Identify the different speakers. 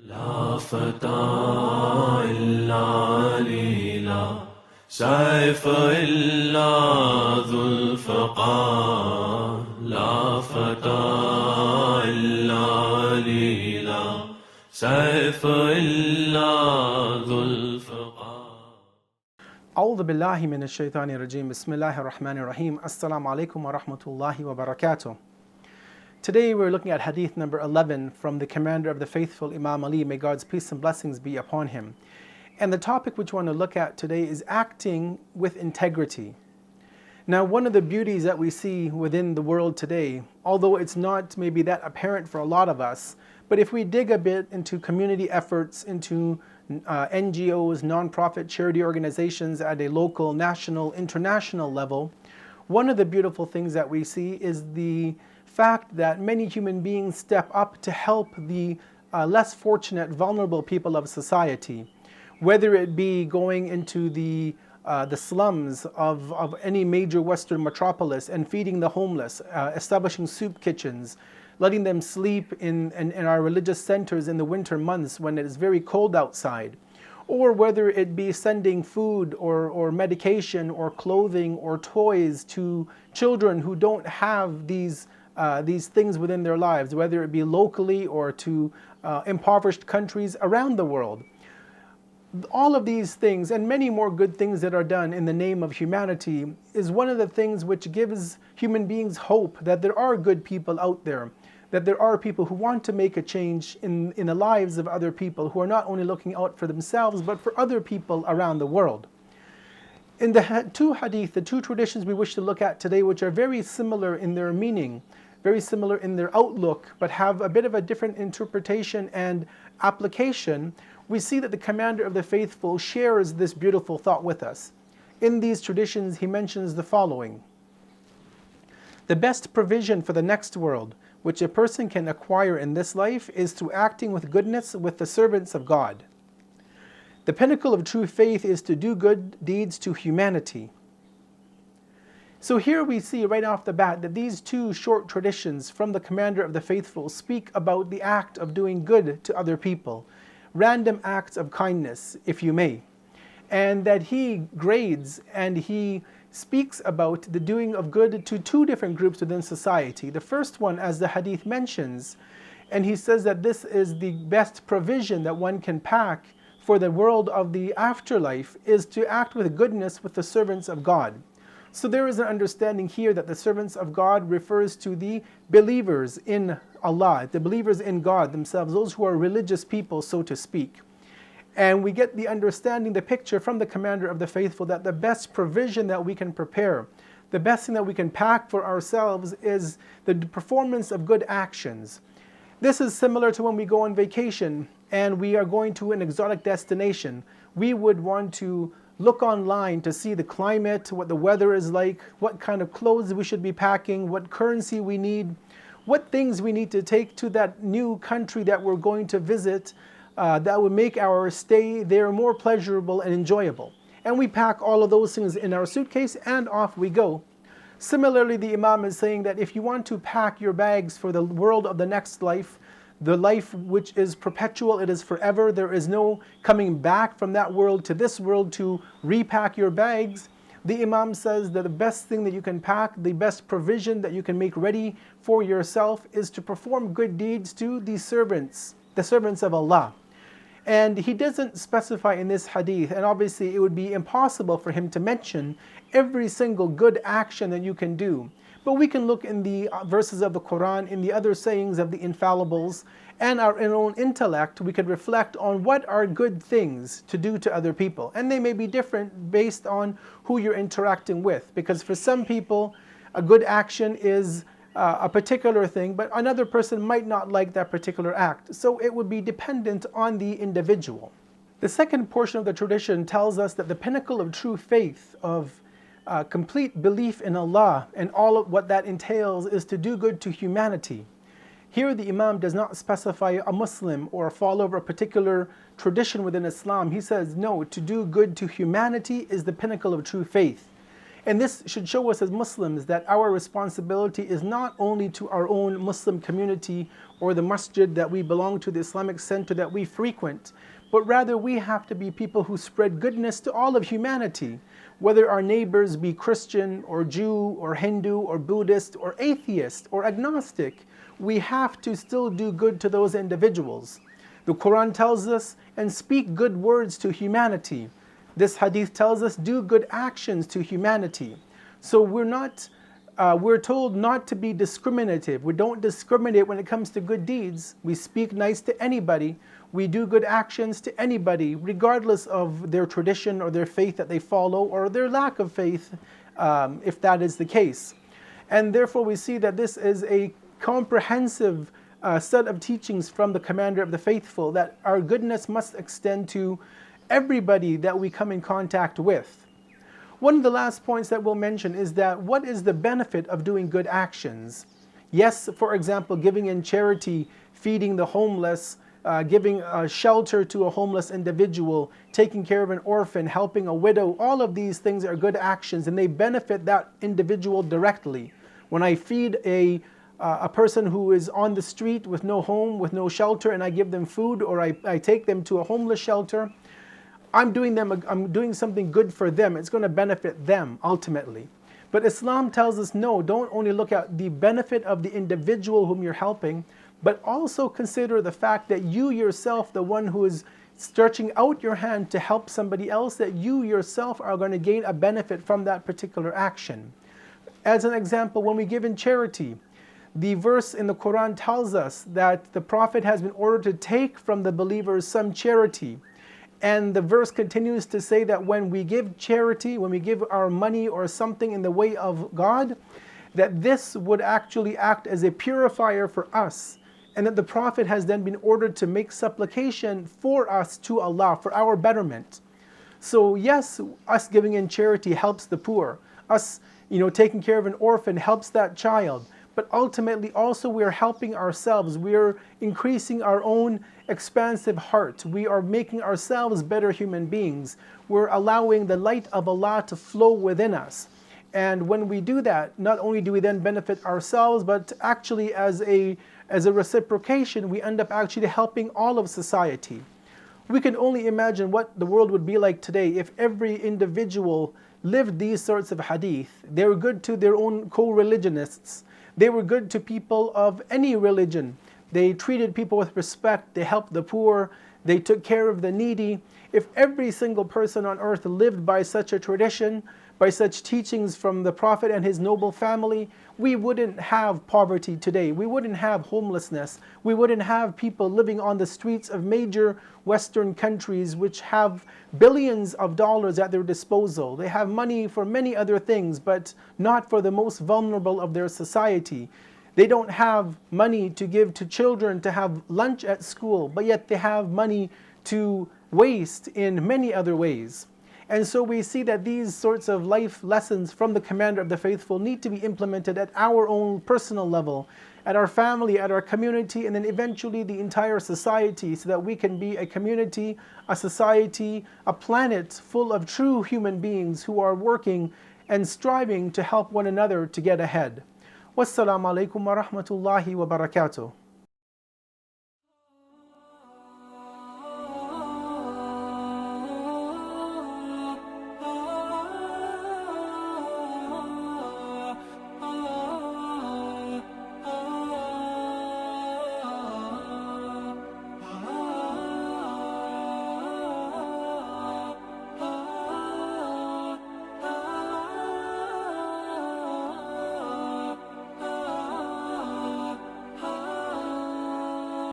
Speaker 1: لا فتى إلا علي لا سيف إلا ذو الفقار لا فتى إلا علي لا سيف إلا ذو الفقار
Speaker 2: أعوذ بالله من الشيطان الرجيم بسم الله الرحمن الرحيم Assalamu alaikum wa rahmatullahi wa barakatuh. Today we're looking at hadith number 11 from the commander of the faithful, Imam Ali, may God's peace and blessings be upon him. And the topic which we want to look at today is acting with integrity. Now, one of the beauties that we see within the world today, although it's not maybe that apparent for a lot of us, but if we dig a bit into community efforts, into NGOs, non-profit charity organizations at a local, national, international level, one of the beautiful things that we see is the fact that many human beings step up to help the less fortunate, vulnerable people of society, whether it be going into the slums of any major Western metropolis and feeding the homeless, establishing soup kitchens, letting them sleep in our religious centers in the winter months when it is very cold outside, or whether it be sending food or medication or clothing or toys to children who don't have these things within their lives, whether it be locally or to impoverished countries around the world. All of these things and many more good things that are done in the name of humanity is one of the things which gives human beings hope that there are good people out there, that there are people who want to make a change in the lives of other people, who are not only looking out for themselves but for other people around the world. In the two hadith, the two traditions we wish to look at today, which are very similar in their meaning, very similar in their outlook, but have a bit of a different interpretation and application, we see that the commander of the faithful shares this beautiful thought with us. In these traditions, he mentions the following: the best provision for the next world, which a person can acquire in this life, is through acting with goodness with the servants of God. The pinnacle of true faith is to do good deeds to humanity. So here we see right off the bat that these two short traditions from the commander of the faithful speak about the act of doing good to other people, random acts of kindness, if you may, and that he grades and he speaks about the doing of good to two different groups within society. The first one, as the hadith mentions, and he says that this is the best provision that one can pack for the world of the afterlife, is to act with goodness with the servants of God. So there is an understanding here that the servants of God refers to the believers in Allah, the believers in God themselves, those who are religious people, so to speak. And we get the understanding, the picture from the commander of the faithful, that the best provision that we can prepare, the best thing that we can pack for ourselves, is the performance of good actions. This is similar to when we go on vacation and we are going to an exotic destination. We would want to look online to see the climate, what the weather is like, what kind of clothes we should be packing, what currency we need, what things we need to take to that new country that we're going to visit, that would make our stay there more pleasurable and enjoyable. And we pack all of those things in our suitcase and off we go. Similarly, the Imam is saying that if you want to pack your bags for the world of the next life, the life which is perpetual, it is forever, there is no coming back from that world to this world to repack your bags, the Imam says that the best thing that you can pack, the best provision that you can make ready for yourself, is to perform good deeds to the servants of Allah. And he doesn't specify in this hadith, and obviously it would be impossible for him to mention every single good action that you can do. But we can look in the verses of the Quran, in the other sayings of the infallibles, and our own intellect, we could reflect on what are good things to do to other people. And they may be different based on who you're interacting with, because for some people, a good action is a particular thing, but another person might not like that particular act. So it would be dependent on the individual. The second portion of the tradition tells us that the pinnacle of true faith, of complete belief in Allah and all of what that entails, is to do good to humanity. Here the Imam does not specify a Muslim or a follower of a particular tradition within Islam. He says, no, to do good to humanity is the pinnacle of true faith. And this should show us as Muslims that our responsibility is not only to our own Muslim community or the masjid that we belong to, the Islamic center that we frequent, but rather we have to be people who spread goodness to all of humanity, whether our neighbors be Christian or Jew or Hindu or Buddhist or atheist or agnostic. We have to still do good to those individuals. The Quran tells us, and speak good words to humanity. This hadith tells us, do good actions to humanity. So we're told not to be discriminative. We don't discriminate when it comes to good deeds. We speak nice to anybody. We do good actions to anybody, regardless of their tradition or their faith that they follow or their lack of faith, if that is the case. And therefore we see that this is a comprehensive set of teachings from the Commander of the Faithful, that our goodness must extend to everybody that we come in contact with. One of the last points that we'll mention is that what is the benefit of doing good actions? Yes, for example, giving in charity, feeding the homeless, giving shelter to a homeless individual, taking care of an orphan, helping a widow, all of these things are good actions and they benefit that individual directly. When I feed a person who is on the street with no home, with no shelter, and I give them food, or I take them to a homeless shelter, I'm doing something good for them. It's going to benefit them ultimately. But Islam tells us, no, don't only look at the benefit of the individual whom you're helping, but also consider the fact that you yourself, the one who is stretching out your hand to help somebody else, that you yourself are going to gain a benefit from that particular action. As an example, when we give in charity, the verse in the Quran tells us that the Prophet has been ordered to take from the believers some charity. And the verse continues to say that when we give charity, when we give our money or something in the way of God, that this would actually act as a purifier for us. And that the Prophet has then been ordered to make supplication for us to Allah, for our betterment. So yes, us giving in charity helps the poor. Us, taking care of an orphan helps that child. But ultimately also we are helping ourselves. We are increasing our own expansive heart. We are making ourselves better human beings. We're allowing the light of Allah to flow within us. And when we do that, not only do we then benefit ourselves, but actually as a reciprocation, we end up actually helping all of society. We can only imagine what the world would be like today if every individual lived these sorts of hadith. They were good to their own co-religionists. They were good to people of any religion. They treated people with respect. They helped the poor. They took care of the needy. If every single person on earth lived by such a tradition, by such teachings from the Prophet and his noble family, we wouldn't have poverty today. We wouldn't have homelessness. We wouldn't have people living on the streets of major Western countries which have billions of dollars at their disposal. They have money for many other things, but not for the most vulnerable of their society. They don't have money to give to children to have lunch at school, but yet they have money to waste in many other ways. And so we see that these sorts of life lessons from the Commander of the Faithful need to be implemented at our own personal level, at our family, at our community, and then eventually the entire society, so that we can be a community, a society, a planet full of true human beings who are working and striving to help one another to get ahead. Wassalamu alaikum wa rahmatullahi wa barakatuh.